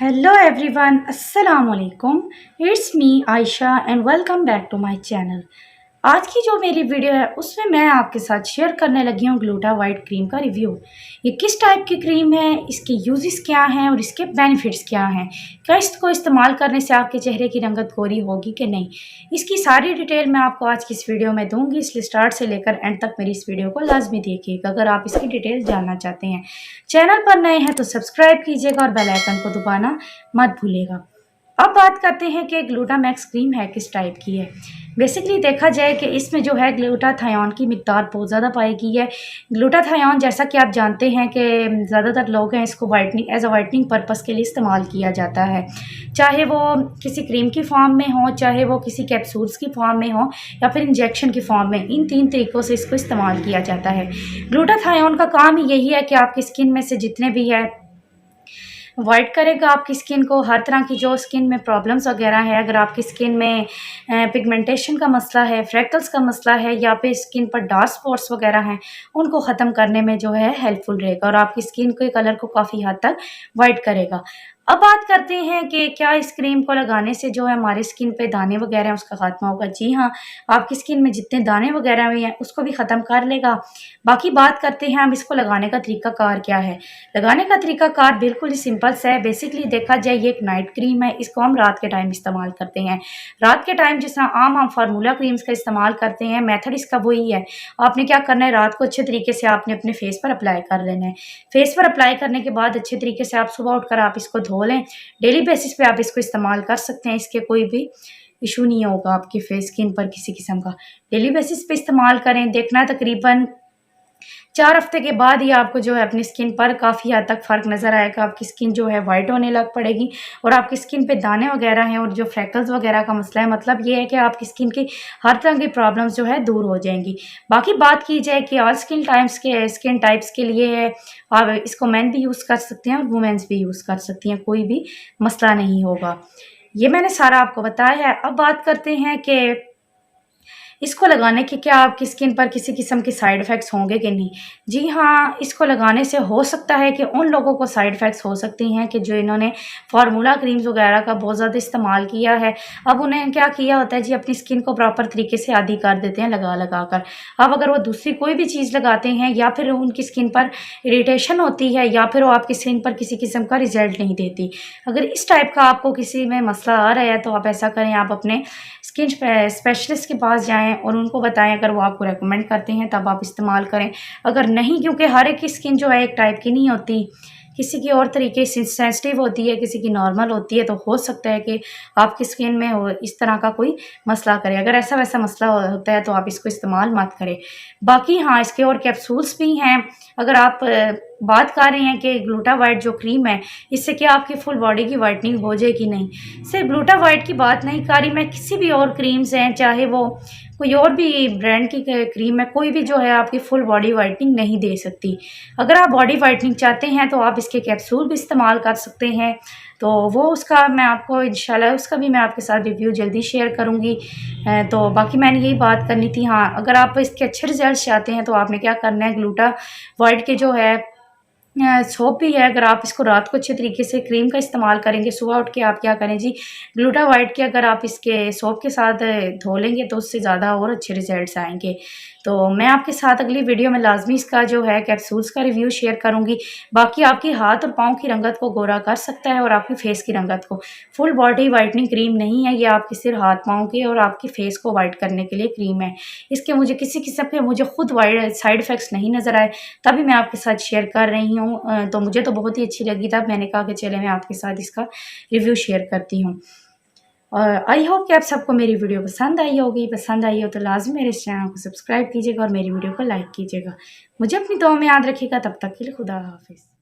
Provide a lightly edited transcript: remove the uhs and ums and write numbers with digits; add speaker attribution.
Speaker 1: Hello everyone, Assalamu alaikum. It's me Aisha and welcome back to my channel. आज की जो मेरी video है उसमें मैं आपके साथ शेयर करने लगी हूँ ग्लूटा वाइट क्रीम का रिव्यू। ये किस टाइप की क्रीम है, इसके यूजेस क्या हैं और इसके बेनिफिट्स क्या हैं, क्या इसको इस्तेमाल करने से आपके चेहरे की रंगत गोरी होगी कि नहीं, इसकी सारी डिटेल मैं आपको आज की इस वीडियो में दूंगी। इसलिए स्टार्ट से लेकर एंड तक मेरी इस वीडियो को लाजमी देखिएगा अगर आप इसकी डिटेल जानना चाहते हैं। चैनल पर नए हैं तो सब्सक्राइब कीजिएगा और बेल आइकन को दबाना मत भूलिएगा। अब बात करते हैं कि ग्लूटामैक्स क्रीम है किस टाइप की है। बेसिकली देखा जाए कि इसमें जो है ग्लूटाथायोन की मिकदार बहुत ज़्यादा पाई गई है। ग्लूटाथायोन जैसा कि आप जानते हैं कि ज़्यादातर लोग हैं इसको whitening as a whitening purpose के लिए इस्तेमाल किया जाता है, चाहे वो किसी क्रीम की फॉर्म में हो, चाहे वो किसी कैप्सूल्स की फॉर्म में हो या फिर इंजेक्शन की फॉर्म में। इन 3 तरीक़ों से इसको इस्तेमाल किया जाता है। ग्लूटाथायोन का काम ही यही है कि आपकी स्किन में से जितने भी है अवॉइड करेगा आपकी स्किन को, हर तरह की जो स्किन में प्रॉब्लम्स वगैरह है, अगर आपकी स्किन में पिगमेंटेशन का मसला है, फ्रेकल्स का मसला है या फिर स्किन पर डार्क स्पॉट्स वगैरह हैं, उनको ख़त्म करने में जो है हेल्पफुल रहेगा और आपकी स्किन के कलर को काफ़ी हद तक वाइट करेगा। अब बात करते हैं कि क्या इस क्रीम को लगाने से जो है हमारी स्किन पे दाने वगैरह हैं उसका खात्मा होगा। जी हाँ, आपकी स्किन में जितने दाने वगैरह हुए हैं उसको भी ख़त्म कर लेगा। बाकी बात करते हैं हम इसको लगाने का तरीक़ाकार क्या है। लगाने का तरीक़ाकार बिल्कुल ही सिंपल सा है। बेसिकली देखा जाए ये एक नाइट क्रीम है, इसको हम रात के टाइम इस्तेमाल करते हैं। रात के टाइम जिस तरह आम हम फार्मूला क्रीम्स का इस्तेमाल करते हैं, मेथड इसका वही है। आपने क्या करना है, रात को अच्छे तरीके से आपने अपने फेस पर अप्लाई कर लेना है। फेस पर अप्लाई करने के बाद अच्छे तरीके से आप सुबह उठकर आप इसको धो लें। डेली बेसिस पे आप इसको इस्तेमाल कर सकते हैं, इसके कोई भी इशू नहीं होगा आपकी फेस स्किन पर किसी किस्म का। डेली बेसिस पे इस्तेमाल करें, देखना है तकरीबन 4 हफ्ते के बाद ही आपको जो है अपनी स्किन पर काफ़ी हद तक फ़र्क नज़र आएगा। आपकी स्किन जो है वाइट होने लग पड़ेगी और आपकी स्किन पे दाने वगैरह हैं और जो फ्रेकल्स वगैरह का मसला है, मतलब ये है कि आपकी स्किन की हर तरह की प्रॉब्लम्स जो है दूर हो जाएंगी। बाकी बात की जाए कि ऑल स्किन टाइप्स के लिए है, आप इसको मैन भी यूज़ कर सकते हैं और वुमेन्स भी यूज़ कर सकती हैं, कोई भी मसला नहीं होगा। ये मैंने सारा आपको बताया है। अब बात करते हैं कि इसको लगाने के क्या आपकी स्किन पर किसी किस्म के साइड इफ़ेक्ट्स होंगे कि नहीं। जी हाँ, इसको लगाने से हो सकता है कि उन लोगों को साइड इफ़ेक्ट्स हो सकती हैं कि जो इन्होंने फार्मूला क्रीम्स वगैरह का बहुत ज़्यादा इस्तेमाल किया है। अब उन्हें क्या किया होता है जी, अपनी स्किन को प्रॉपर तरीके से आदी कर देते हैं लगा लगा कर। अब अगर वो दूसरी कोई भी चीज़ लगाते हैं या फिर उनकी स्किन पर इरिटेशन होती है या फिर वो आपकी स्किन पर किसी किस्म का रिजल्ट नहीं देती। अगर इस टाइप का आपको किसी में मसला आ रहा है तो आप ऐसा करें, आप अपने स्किन स्पेशलिस्ट के पास जाएँ और उनको बताएं। अगर वो आपको रेकमेंड करते हैं तब आप इस्तेमाल करें, अगर नहीं, क्योंकि हर एक की स्किन जो है एक टाइप की नहीं होती, किसी की और तरीके से सेंसिटिव होती है, किसी की नॉर्मल होती है। तो हो सकता है कि आपकी स्किन में हो इस तरह का कोई मसला करे। अगर ऐसा वैसा मसला होता है तो आप इसको इस्तेमाल मत करें। बाकी हाँ, इसके और कैप्सूल्स भी हैं। अगर आप बात कर रहे हैं कि ग्लूटा वाइट जो क्रीम है इससे क्या आपकी फुल बॉडी की वाइटनिंग हो जाएगी, नहीं, सिर्फ ग्लूटा वाइट की बात नहीं कर रही मैं, किसी भी और क्रीम्स हैं, चाहे वो कोई और भी ब्रांड की क्रीम है, कोई भी जो है आपकी फुल बॉडी वाइटनिंग नहीं दे सकती। अगर आप बॉडी वाइटनिंग चाहते हैं तो आप इसके कैप्सूल भी इस्तेमाल कर सकते हैं। तो वो उसका मैं आपको इंशाल्लाह उसका भी मैं आपके साथ रिव्यू जल्दी शेयर करूँगी। तो बाकी मैंने यही बात करनी थी। हाँ, अगर आप इसके अच्छे रिजल्ट चाहते हैं तो आपने क्या करना है, ग्लूटा वाइट के जो है सोप भी है, अगर आप इसको रात को अच्छे तरीके से क्रीम का इस्तेमाल करेंगे, सुबह उठ के आप क्या करें जी, ग्लूटा वाइट के अगर आप इसके सोप के साथ धो लेंगे तो उससे ज़्यादा और अच्छे रिजल्ट्स आएंगे। तो मैं आपके साथ अगली वीडियो में लाजमी इसका जो है कैप्सूल्स का रिव्यू शेयर करूंगी। बाकी आपकी हाथ और पाँव की रंगत को गोरा कर सकता है और आपकी फेस की रंगत को। फुल बॉडी वाइटनिंग क्रीम नहीं है ये, आपकी सिर्फ हाथ पाँव के और आपकी फेस को वाइट करने के लिए क्रीम है। इसके मुझे किसी किस्म के मुझे खुद वाइट साइड इफ़ेक्ट्स नहीं नज़र आए, तभी मैं आपके साथ शेयर कर रही हूँ। तो मुझे तो बहुत ही अच्छी लगी, तब मैंने कहा कि चले मैं आपके साथ इसका रिव्यू शेयर करती हूँ। और आई होप कि आप सबको मेरी वीडियो पसंद आई होगी। पसंद आई हो तो लाजमी मेरे इस चैनल को सब्सक्राइब कीजिएगा और मेरी वीडियो को लाइक कीजिएगा। मुझे अपनी दुआ में याद रखिएगा। तब तक के लिए खुदा हाफिज़।